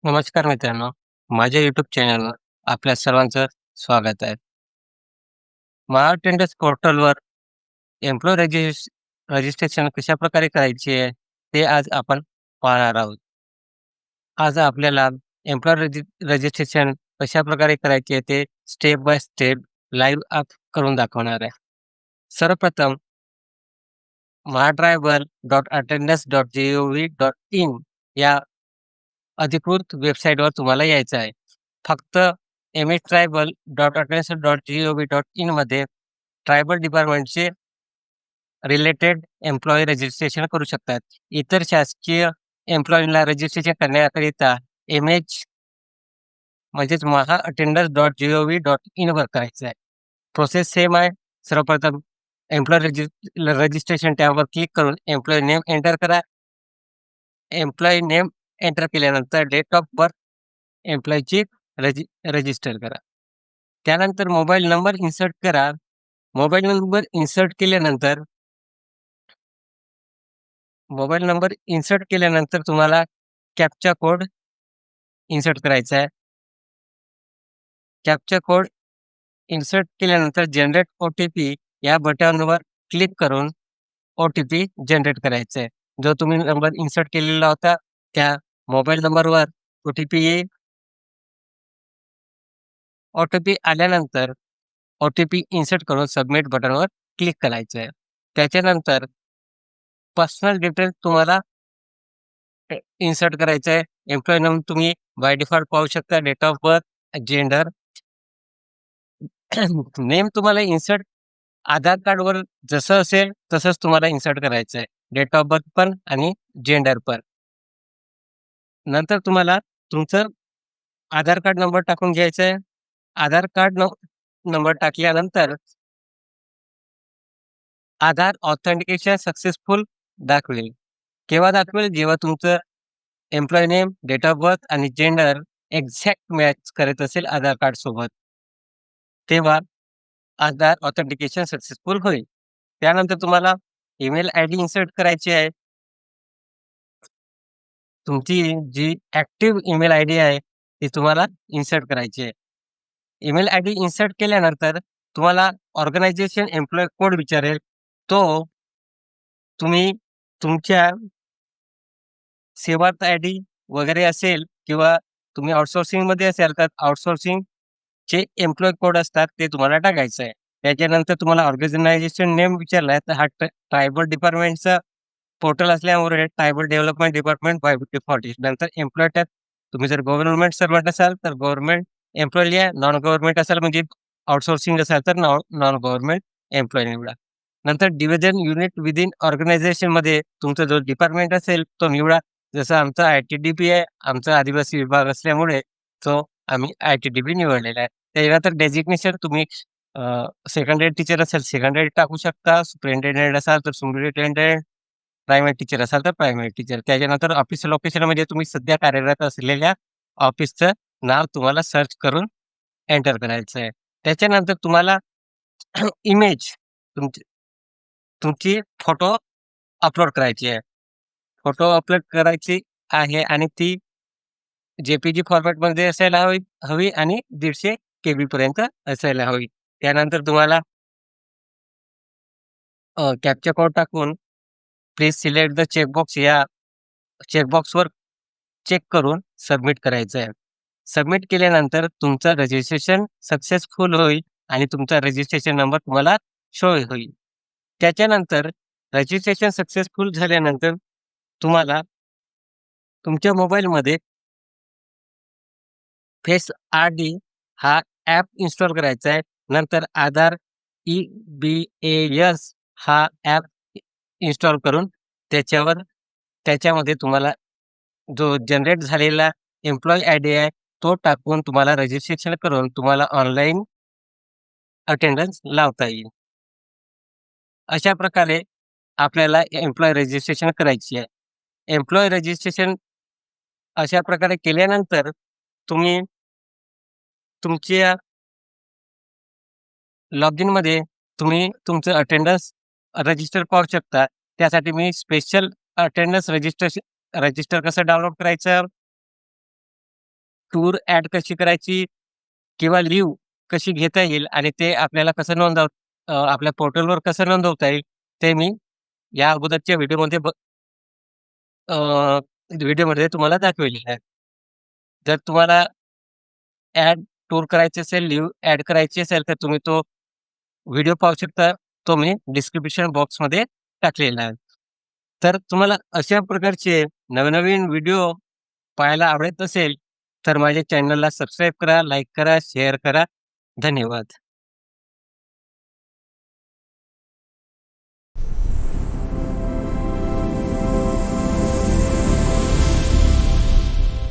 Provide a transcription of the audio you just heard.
नमस्कार मित्रांनो. माझ्या YouTube चॅनलवर आपल्या सर्वांचं स्वागत आहे. महा टेंडर्स पोर्टलवर एम्प्लॉयी रजिस्ट्रेशन कशाप्रकारे करायचे आहे, ते आज आपण पाहणार आहोत. आज आपल्याला एम्प्लॉयी रजिस्ट्रेशन कशाप्रकारे करायचे आहे, ते स्टेप बाय स्टेप लाईव्ह करून दाखवणार आहे. सर्वप्रथम mytribal.attendance.gov.in या अधिकृत वेबसाईटवर तुम्हाला यायचं आहे. फक्त mhtribal.attendance.gov.in मध्ये ट्रायबल डिपार्टमेंटचे रिलेटेड एम्प्लॉयी रजिस्ट्रेशन करू शकतात. इतर शासकीय एम्प्लॉयीला रजिस्ट्रेशन करण्याकरिता एम-एच म्हणजेच maha-attendance.gov.in वर करायचं आहे. प्रोसेस सेम आहे. सर्वप्रथम एम्प्लॉयी रजिस्ट्रेशन टॅबवर क्लिक करून एम्प्लॉयी नेम एंटर करा. एम्प्लॉयी नेम एंटर केल्यानंतर डेट ऑफ बर्थ एम्प्लॉयीची रजिस्टर करा. त्यानंतर मोबाईल नंबर इन्सर्ट करा. मोबाईल नंबर इन्सर्ट केल्यानंतर तुम्हाला कॅप्चा कोड इन्सर्ट करायचा आहे. कॅप्चा कोड इन्सर्ट केल्यानंतर जनरेट ओ-टी-पी या बटनवर क्लिक करून ओ-टी-पी जनरेट करायचा आहे. जो तुम्ही नंबर इन्सर्ट केलेला होता त्या मोबाईल नंबरवर ओ-टी-पी येईल. ओ-टी-पी आल्यानंतर ओ-टी-पी इन्सर्ट करून सबमिट बटनवर क्लिक करायचं आहे. त्याच्यानंतर पर्सनल डिटेल्स तुम्हाला इन्सर्ट करायचं आहे. एम्प्लॉयी नेम तुम्ही बाय डिफॉल्ट पाहू शकता. Date of birth, gender, name तुम्हाला इन्सर्ट आधार कार्डवर जसं असेल तसंच तुम्हाला इन्सर्ट करायचं आहे. डेट ऑफ बर्थ पण आणि जेंडर पण. नंतर तुम्हाला तुमचं आधार कार्ड नंबर टाकून घ्यायचा आहे. आधार कार्ड नंबर टाकल्यानंतर आधार ऑथेंटिकेशन सक्सेसफुल दाखवेल. केव्हा दाखवेल? जेव्हा तुमचं employee name, date of birth आणि जेंडर एक्झॅक्ट मॅच करत असेल आधार कार्डसोबत. तेव्हा आधार ऑथेंटिकेशन सक्सेसफुल होईल. त्यानंतर तुम्हाला ईमेल आयडी इन्सर्ट करायची आहे. तुमची जी ॲक्टिव्ह ईमेल आयडी आहे, ती तुम्हाला इन्सर्ट करायची आहे. ईमेल आयडी इन्सर्ट केल्यानंतर तुम्हाला ऑर्गनायझेशन एम्प्लॉयी कोड विचारेल. तो तुम्ही तुमच्या सेवार्थ आयडी वगैरे असेल किंवा तुम्ही आउटसोर्सिंगमध्ये असाल तर आउटसोर्सिंगचे एम्प्लॉयी कोड असतात ते तुम्हाला टाकायचं आहे. त्याच्यानंतर तुम्हाला ऑर्गनायझेशन नेम विचारला आहे, तर हा ट्रायबल डिपार्टमेंटचा पोर्टल असल्यामुळे tribal development department by default येईल. नंतर एम्प्लॉयी टॅब तुम्ही जर गव्हर्नमेंट सर्व्हंट असाल तर गव्हर्नमेंट एम्प्लॉयी लिहा. नॉन गव्हर्नमेंट असाल म्हणजे आउटसोर्सिंग असाल तर नॉन गव्हर्नमेंट एम्प्लॉयी निवडा. नंतर डिव्हिजन युनिट विदिन ऑर्गनायझेशनमध्ये तुमचा जो डिपार्टमेंट असेल तो निवडा. जसं आमचा आय-टी-डी-पी आहे. आमचा आदिवासी विभाग असल्यामुळे तो आम्ही आय-टी-डी-पी निवडलेला आहे. त्याच्यानंतर डेजिग्नेशन तुम्ही सेकंड ग्रेड टीचर असेल सेकंड ग्रेड टाकू शकता. सुपरिटेंडेंट असाल तर सुपरिटेंडेंट, प्रायमरी टीचर असाल तर प्रायमरी टीचर. त्याच्यानंतर ऑफिस लोकेशन म्हणजे तुम्ही सध्या कार्यरत असलेल्या ऑफिसचं नाव तुम्हाला सर्च करून एंटर करायचं आहे. त्याच्यानंतर तुम्हाला इमेज तुमची तुमची फोटो अपलोड करायची आहे. फोटो अपलोड करायची आहे आणि ती जे-पी-जी फॉर्मॅटमध्ये असायला हवी हवी आणि 150 केबीपर्यंत असायला हवी. त्यानंतर तुम्हाला कॅप्चा कोड टाकून प्लीज सिलेक्ट द चेकबॉक्स या चेकबॉक्सवर चेक करून सबमिट करायचं आहे. सबमिट केल्यानंतर तुमचं रजिस्ट्रेशन सक्सेसफुल होईल आणि तुमचा रजिस्ट्रेशन नंबर तुम्हाला शो होईल. त्याच्यानंतर रजिस्ट्रेशन सक्सेसफुल झाल्यानंतर तुम्हाला तुमच्या मोबाईलमध्ये फेस आयडी हा ॲप इन्स्टॉल करायचा आहे. नंतर आधार ई-बी-ए-एस हा ॲप इन्स्टॉल करून त्याच्यामध्ये तुम्हाला जो जनरेट झालेला एम्प्लॉयी आयडी आहे, तो टाकून तुम्हाला रजिस्ट्रेशन करून तुम्हाला ऑनलाईन अटेंडन्स लावता येईल. अशा प्रकारे आपल्याला एम्प्लॉयी रजिस्ट्रेशन करायची आहे. एम्प्लॉयी रजिस्ट्रेशन अशा प्रकारे केल्यानंतर तुम्ही तुमच्या लॉगिनमध्ये तुम्ही तुमचं अटेंडन्स रजिस्टर पाहू शकता. त्यासाठी मी स्पेशल अटेंडन्स रजिस्टर कसं डाउनलोड करायचं टूर ॲड कशी करायची किंवा लीव्ह कशी घेता येईल आणि ते आपल्याला कसं आपल्या पोर्टलवर कसं नोंदवता येईल, ते मी या अगोदरच्या व्हिडिओमध्ये तुम्हाला दाखवलेलं आहे. जर तुम्हाला ॲड टूर करायची असेल, लीव्ह ॲड करायची असेल, तर तुम्ही तो व्हिडिओ पाहू शकता. तो मी डिस्क्रिप्शन बॉक्समध्ये टाकलेला आहे. तर तुम्हाला अशा प्रकारचे नवनवीन व्हिडिओ पाहायला आवडत असेल, तर माझ्या चॅनलला सबस्क्राईब करा, लाईक करा, शेअर करा. धन्यवाद.